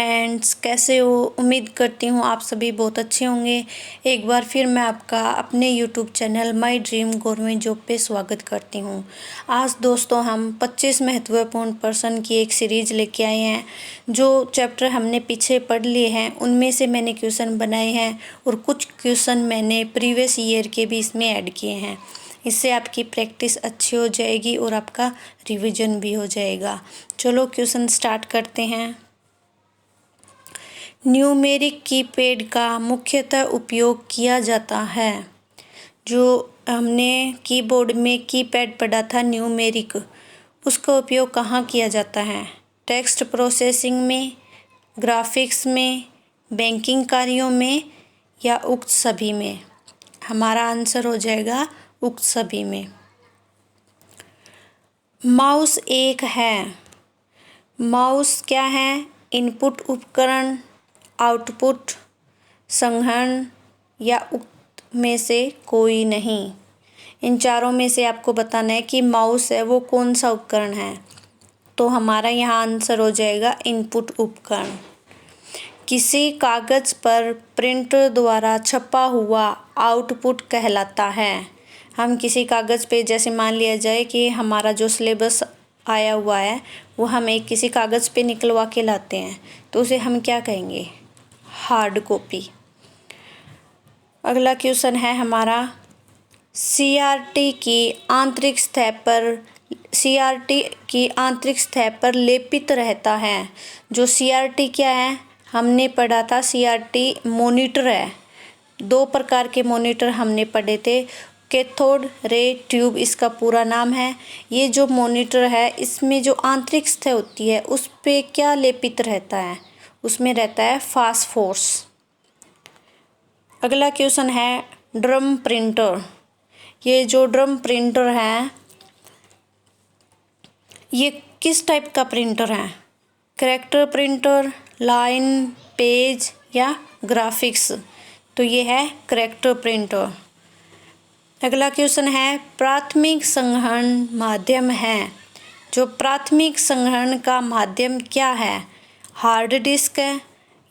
Friends, कैसे हो? उम्मीद करती हूँ आप सभी बहुत अच्छे होंगे। एक बार फिर मैं आपका अपने YouTube channel my dream government job पे स्वागत करती हूँ। आज दोस्तों हम 25 महत्वपूर्ण पर्सन की एक सीरीज़ लेके आए हैं। जो चैप्टर हमने पीछे पढ़ लिए हैं उनमें से मैंने क्वेश्चन बनाए हैं और कुछ क्वेश्चन मैंने प्रीवियस ईयर के भी इसमें ऐड किए हैं। इससे आपकी प्रैक्टिस अच्छी हो जाएगी और आपका रिविज़न भी हो जाएगा। चलो क्वेश्चन स्टार्ट करते हैं। न्यूमेरिक कीपैड का मुख्यतः उपयोग किया जाता है। जो हमने कीबोर्ड में कीपैड पढ़ा था न्यूमेरिक, उसका उपयोग कहाँ किया जाता है? टेक्स्ट प्रोसेसिंग में, ग्राफिक्स में, बैंकिंग कार्यों में या उक्त सभी में? हमारा आंसर हो जाएगा उक्त सभी में। माउस एक है। माउस क्या है? इनपुट उपकरण, आउटपुट संगणक या उक्त में से कोई नहीं। इन चारों में से आपको बताना है कि माउस है वो कौन सा उपकरण है। तो हमारा यहाँ आंसर हो जाएगा इनपुट उपकरण। किसी कागज़ पर प्रिंटर द्वारा छपा हुआ आउटपुट कहलाता है। हम किसी कागज़ पे, जैसे मान लिया जाए कि हमारा जो सिलेबस आया हुआ है वो हम एक किसी कागज़ पे निकलवा के लाते हैं, तो उसे हम क्या कहेंगे? Hard copy. अगला क्वेश्चन है हमारा, सीआरटी की आंतरिक सतह पर लेपित रहता है। जो सीआरटी क्या है? हमने पढ़ा था सीआरटी मॉनिटर है। दो प्रकार के मॉनिटर हमने पढ़े थे। कैथोड रे ट्यूब इसका पूरा नाम है। ये जो मॉनिटर है इसमें जो आंतरिक सतह होती है उस पे क्या लेपित रहता है? उसमें रहता है फास्फोरस। अगला क्वेश्चन है ड्रम प्रिंटर। ये जो ड्रम प्रिंटर है ये किस टाइप का प्रिंटर है? कैरेक्टर प्रिंटर, लाइन, पेज या ग्राफिक्स? तो ये है कैरेक्टर प्रिंटर। अगला क्वेश्चन है प्राथमिक संग्रहण माध्यम है। जो प्राथमिक संग्रहण का माध्यम क्या है? हार्ड डिस्क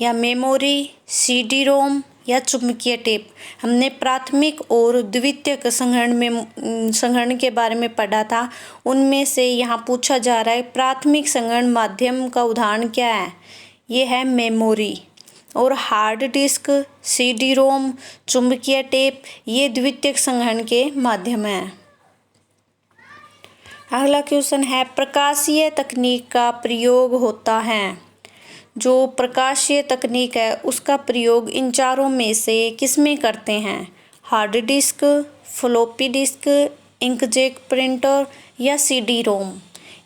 या मेमोरी, सीडी रोम या चुंबकीय टेप? हमने प्राथमिक और द्वितीयक संग्रहण के बारे में पढ़ा था। उनमें से यहाँ पूछा जा रहा है प्राथमिक संग्रहण माध्यम का उदाहरण क्या है? ये है मेमोरी। और हार्ड डिस्क, सीडी रोम, चुंबकीय टेप ये द्वितीयक संग्रहण के माध्यम हैं। अगला क्वेश्चन है प्रकाशीय तकनीक का प्रयोग होता है। जो प्रकाशीय तकनीक है उसका प्रयोग इन चारों में से किसमें करते हैं? Hard disk, floppy disk, inkjet printer या सीडी रोम?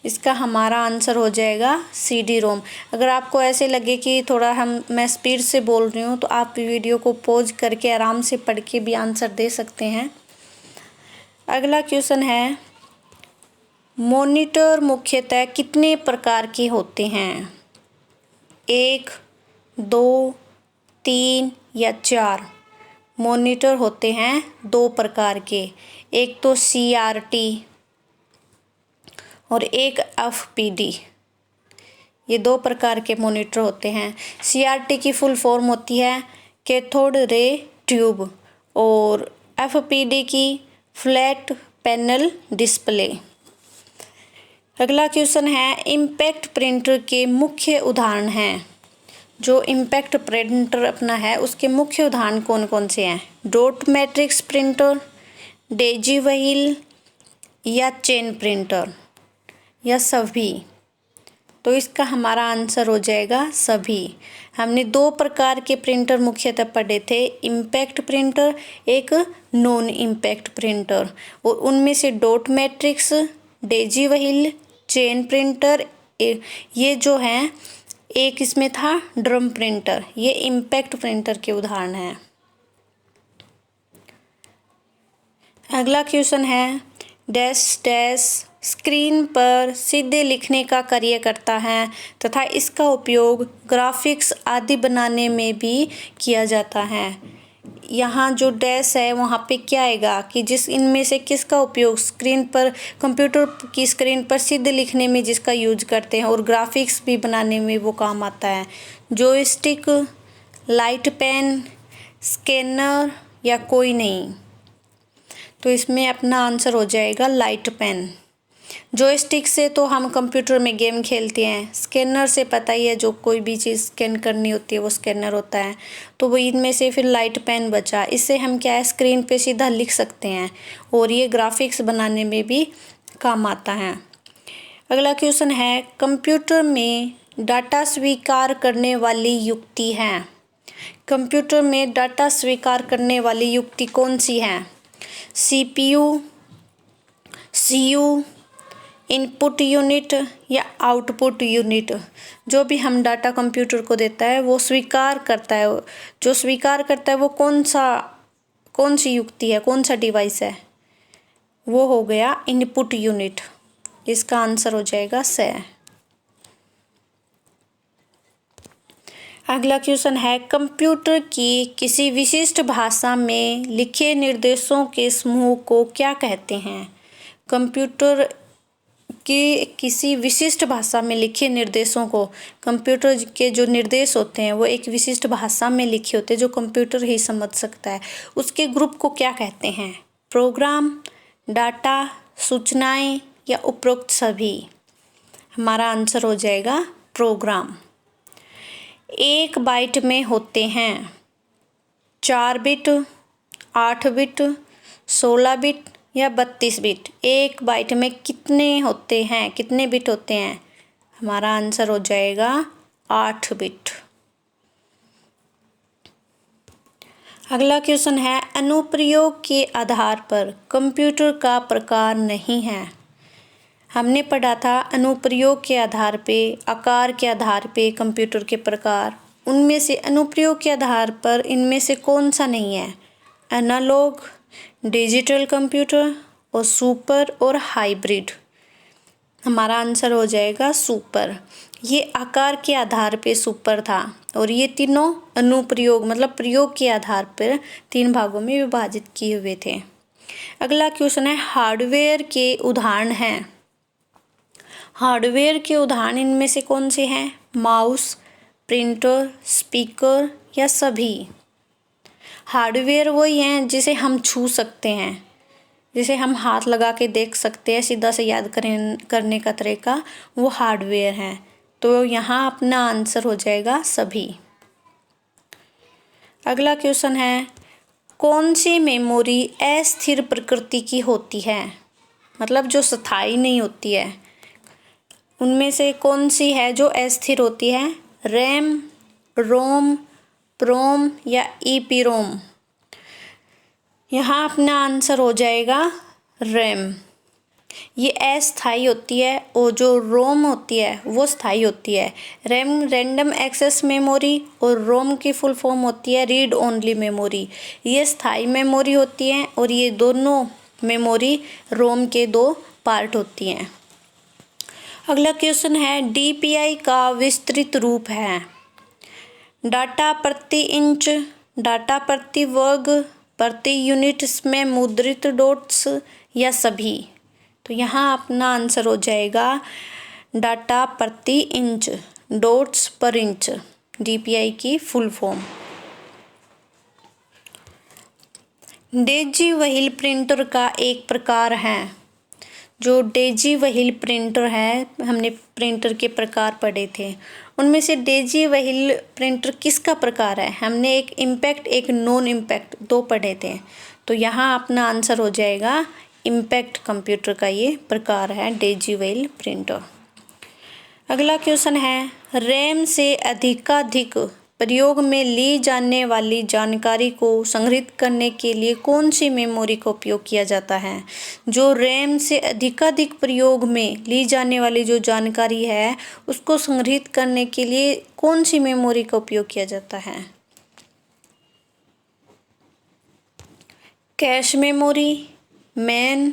इसका हमारा आंसर हो जाएगा सीडी रोम। अगर आपको ऐसे लगे कि थोड़ा मैं स्पीड से बोल रही हूँ तो आप वीडियो को पॉज करके आराम से पढ़ के भी आंसर दे सकते हैं। अगला क्वेश्चन है मॉनिटर मुख्यतः कितने प्रकार के होते हैं? 1, 2, 3 या 4? मॉनिटर होते हैं 2 प्रकार के। एक तो सीआरटी और एक एफपीडी। ये 2 प्रकार के मॉनिटर होते हैं। सीआरटी की फुल फॉर्म होती है कैथोड रे ट्यूब और एफपीडी की फ्लैट पैनल डिस्प्ले। अगला क्वेश्चन है इम्पैक्ट प्रिंटर के मुख्य उदाहरण हैं। जो इम्पैक्ट प्रिंटर अपना है उसके मुख्य उदाहरण कौन कौन से हैं? Dot matrix printer, Daisy wheel या चेन प्रिंटर या सभी? तो इसका हमारा आंसर हो जाएगा सभी। हमने 2 प्रकार के प्रिंटर मुख्यतः पढ़े थे, इम्पैक्ट प्रिंटर, एक नॉन इम्पैक्ट प्रिंटर। और उनमें से dot matrix, Daisy wheel, chain printer, ये जो हैं, एक इसमें था ड्रम प्रिंटर, ये इम्पैक्ट प्रिंटर के उदाहरण हैं। अगला क्वेश्चन है डैश डैश स्क्रीन पर सीधे लिखने का कार्य करता है तथा इसका उपयोग ग्राफिक्स आदि बनाने में भी किया जाता है। यहाँ जो डैश है वहाँ पे क्या आएगा कि जिस इनमें से किसका उपयोग स्क्रीन पर, कंप्यूटर की स्क्रीन पर सीधे लिखने में जिसका यूज करते हैं और ग्राफिक्स भी बनाने में वो काम आता है। जॉयस्टिक, लाइट पेन, स्कैनर या कोई नहीं। तो इसमें अपना आंसर हो जाएगा लाइट पेन। जॉयस्टिक से तो हम कंप्यूटर में गेम खेलते हैं, स्कैनर से पता ही है जो कोई भी चीज़ स्कैन करनी होती है वो स्कैनर होता है। तो वो इनमें से फिर लाइट पेन बचा, इससे हम क्या है स्क्रीन पे सीधा लिख सकते हैं और ये ग्राफिक्स बनाने में भी काम आता है। अगला क्वेश्चन है, कंप्यूटर में डाटा स्वीकार करने वाली युक्ति है। कंप्यूटर में डाटा स्वीकार करने वाली युक्ति कौन सी है? CPU, CU, इनपुट यूनिट या आउटपुट यूनिट। जो भी हम डाटा कंप्यूटर को देता है वो स्वीकार करता है, जो स्वीकार करता है वो कौन सी युक्ति है, कौन सा डिवाइस है? वो हो गया इनपुट यूनिट। इसका आंसर हो जाएगा से। अगला क्वेश्चन है, कंप्यूटर की किसी विशिष्ट भाषा में लिखे निर्देशों के समूह को क्या कहते हैं? कंप्यूटर की किसी विशिष्ट भाषा में लिखे निर्देशों को, कंप्यूटर के जो निर्देश होते हैं वो एक विशिष्ट भाषा में लिखे होते हैं जो कंप्यूटर ही समझ सकता है, उसके ग्रुप को क्या कहते हैं? प्रोग्राम, डाटा, सूचनाएं या उपरोक्त सभी? हमारा आंसर हो जाएगा प्रोग्राम। 1 बाइट में होते हैं 4 बिट, 8 बिट, 16 बिट या 32 बिट। 1 बाइट में कितने होते हैं, कितने बिट होते हैं? हमारा आंसर हो जाएगा 8 बिट। अगला क्वेश्चन है, अनुप्रयोग के आधार पर कंप्यूटर का प्रकार नहीं है। हमने पढ़ा था अनुप्रयोग के आधार पे, आकार के आधार पे कंप्यूटर के प्रकार, उनमें से अनुप्रयोग के आधार पर इनमें से कौन सा नहीं है? एनालॉग, डिजिटल कंप्यूटर और सुपर और हाइब्रिड। हमारा आंसर हो जाएगा सुपर। ये आकार के आधार पे सुपर था और ये तीनों अनुप्रयोग मतलब प्रयोग के आधार पर 3 भागों में विभाजित किए हुए थे। अगला क्वेश्चन है, हार्डवेयर के उदाहरण हैं। हार्डवेयर के उदाहरण इनमें से कौन से हैं? माउस, प्रिंटर, स्पीकर या सभी? हार्डवेयर वही हैं जिसे हम छू सकते हैं, जिसे हम हाथ लगा के देख सकते हैं, सीधा से याद करने का तरीका वो हार्डवेयर है। तो यहाँ अपना आंसर हो जाएगा सभी। अगला क्वेश्चन है, कौन सी मेमोरी अस्थिर प्रकृति की होती है? मतलब जो स्थायी नहीं होती है, उनमें से कौन सी है जो अस्थिर होती है? रैम, रोम, प्रोम या ईपीरोम? यहाँ अपना आंसर हो जाएगा रैम। ये अस्थायी होती है और जो रोम होती है वो स्थायी होती है। रैम रैंडम एक्सेस मेमोरी और रोम की फुल फॉर्म होती है रीड ओनली मेमोरी। ये स्थायी मेमोरी होती हैं और ये दोनों मेमोरी रोम के 2 पार्ट होती हैं। अगला क्वेश्चन है, डीपीआई का विस्तृत रूप है। डाटा प्रति इंच, डाटा प्रति वर्ग, प्रति यूनिट में मुद्रित डॉट्स या सभी? तो यहाँ अपना आंसर हो जाएगा डाटा प्रति इंच, डॉट्स पर इंच, डीपीआई की full form. Daisy wheel printer का एक प्रकार है। जो डेजी व्हील प्रिंटर है, हमने प्रिंटर के प्रकार पढ़े थे, उनमें से डेजी व्हील प्रिंटर किसका प्रकार है? हमने एक इम्पैक्ट एक नॉन इम्पैक्ट 2 पढ़े थे। तो यहाँ अपना आंसर हो जाएगा इम्पैक्ट कंप्यूटर का ये प्रकार है डेजी व्हील प्रिंटर। अगला क्वेश्चन है, रैम से अधिकाधिक प्रयोग में ली जाने वाली जानकारी को संग्रहित करने के लिए कौन सी मेमोरी का उपयोग किया जाता है? जो रैम से अधिकाधिक प्रयोग में ली जाने वाली जो जानकारी है उसको संग्रहित करने के लिए कौन सी मेमोरी का उपयोग किया जाता है? कैश मेमोरी, मैन,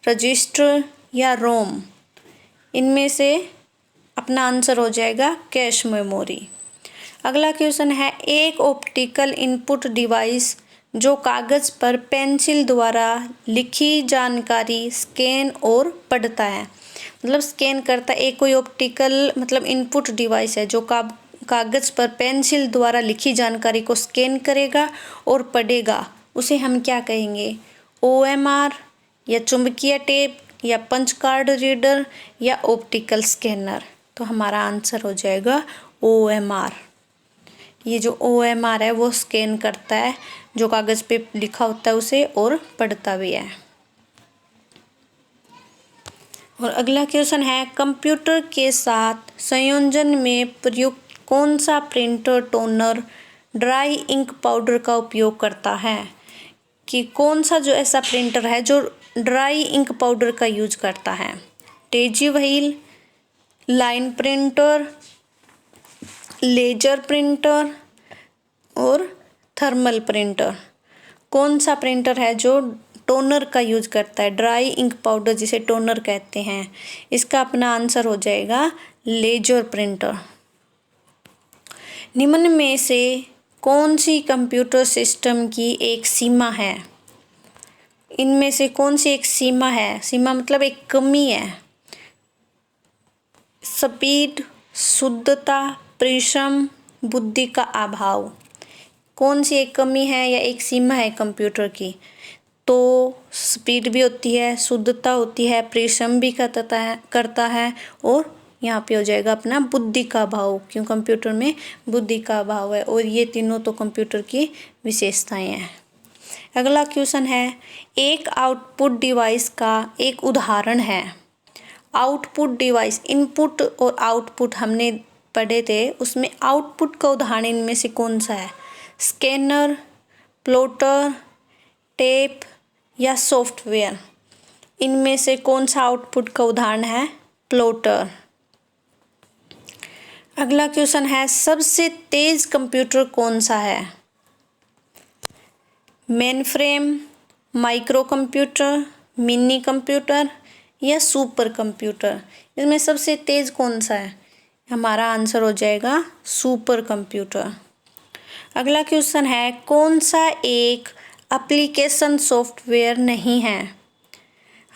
रजिस्टर या रोम? इनमें से अपना आंसर हो जाएगा कैश मेमोरी। अगला क्वेश्चन है, एक ऑप्टिकल इनपुट डिवाइस जो कागज़ पर पेंसिल द्वारा लिखी जानकारी स्कैन और पढ़ता है। मतलब स्कैन करता है, एक कोई ऑप्टिकल मतलब इनपुट डिवाइस है जो कागज़ पर पेंसिल द्वारा लिखी जानकारी को स्कैन करेगा और पढ़ेगा, उसे हम क्या कहेंगे? OMR या चुंबकीय टेप या पंच कार्ड रीडर या ऑप्टिकल स्कैनर। तो हमारा आंसर हो जाएगा OMR। ये जो OMR है वो स्कैन करता है जो कागज़ पे लिखा होता है उसे और पढ़ता भी है। और अगला क्वेश्चन है, कंप्यूटर के साथ संयोजन में प्रयुक्त कौन सा printer toner dry ink powder का उपयोग करता है? कि कौन सा जो ऐसा प्रिंटर है जो ड्राई इंक पाउडर का यूज करता है? Daisy wheel, line printer, laser printer और थर्मल प्रिंटर। कौन सा प्रिंटर है जो टोनर का यूज करता है? ड्राई इंक पाउडर जिसे टोनर कहते हैं। इसका अपना आंसर हो जाएगा लेजर प्रिंटर। निम्न में से कौन सी कंप्यूटर सिस्टम की एक सीमा है? इनमें से कौन सी एक सीमा है? सीमा मतलब एक कमी है। स्पीड, शुद्धता, परिश्रम, बुद्धि का अभाव। कौन सी एक कमी है या एक सीमा है कंप्यूटर की? तो स्पीड भी होती है, शुद्धता होती है, परिश्रम भी करता है और यहाँ पे हो जाएगा अपना बुद्धि का अभाव, क्यों कंप्यूटर में बुद्धि का अभाव है। और ये तीनों तो कंप्यूटर की विशेषताएं हैं। अगला क्वेश्चन है, एक आउटपुट डिवाइस का एक उदाहरण है। आउटपुट डिवाइस, इनपुट और आउटपुट हमने पढ़े थे, उसमें आउटपुट का उदाहरण इनमें से कौन सा है? स्कैनर, प्लॉटर, टेप या सॉफ्टवेयर। इनमें से कौन सा आउटपुट का उदाहरण है? प्लॉटर। अगला क्वेश्चन है, सबसे तेज कंप्यूटर कौन सा है? Main frame, micro computer, mini computer या सुपर कंप्यूटर। इसमें सबसे तेज कौन सा है? हमारा आंसर हो जाएगा सुपर कंप्यूटर। अगला क्वेश्चन है, कौन सा एक एप्लीकेशन सॉफ्टवेयर नहीं है?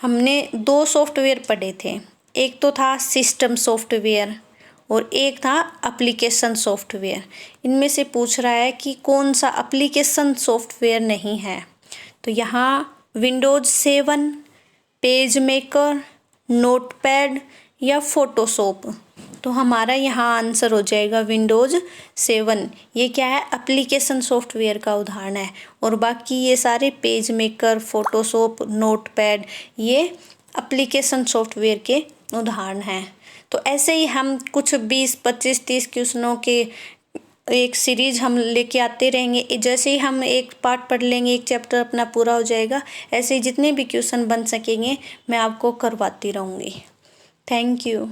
हमने दो सॉफ्टवेयर पढ़े थे, एक तो था सिस्टम सॉफ्टवेयर और एक था एप्लीकेशन सॉफ्टवेयर। इनमें से पूछ रहा है कि कौन सा एप्लीकेशन सॉफ्टवेयर नहीं है। तो यहाँ विंडोज 7, पेज मेकर, नोटपैड या फोटोशॉप। तो हमारा यहाँ आंसर हो जाएगा विंडोज 7। ये क्या है? एप्लीकेशन सॉफ्टवेयर का उदाहरण है। और बाकी ये सारे पेज मेकर, फोटोशॉप, नोटपैड ये एप्लीकेशन सॉफ्टवेयर के उदाहरण हैं। तो ऐसे ही हम कुछ 20, 25, 30 क्वेश्चनों के एक सीरीज हम लेके आते रहेंगे। जैसे ही हम एक पार्ट पढ़ लेंगे, एक चैप्टर अपना पूरा हो जाएगा, ऐसे ही जितने भी क्वेश्चन बन सकेंगे मैं आपको करवाती रहूँगी। Thank you.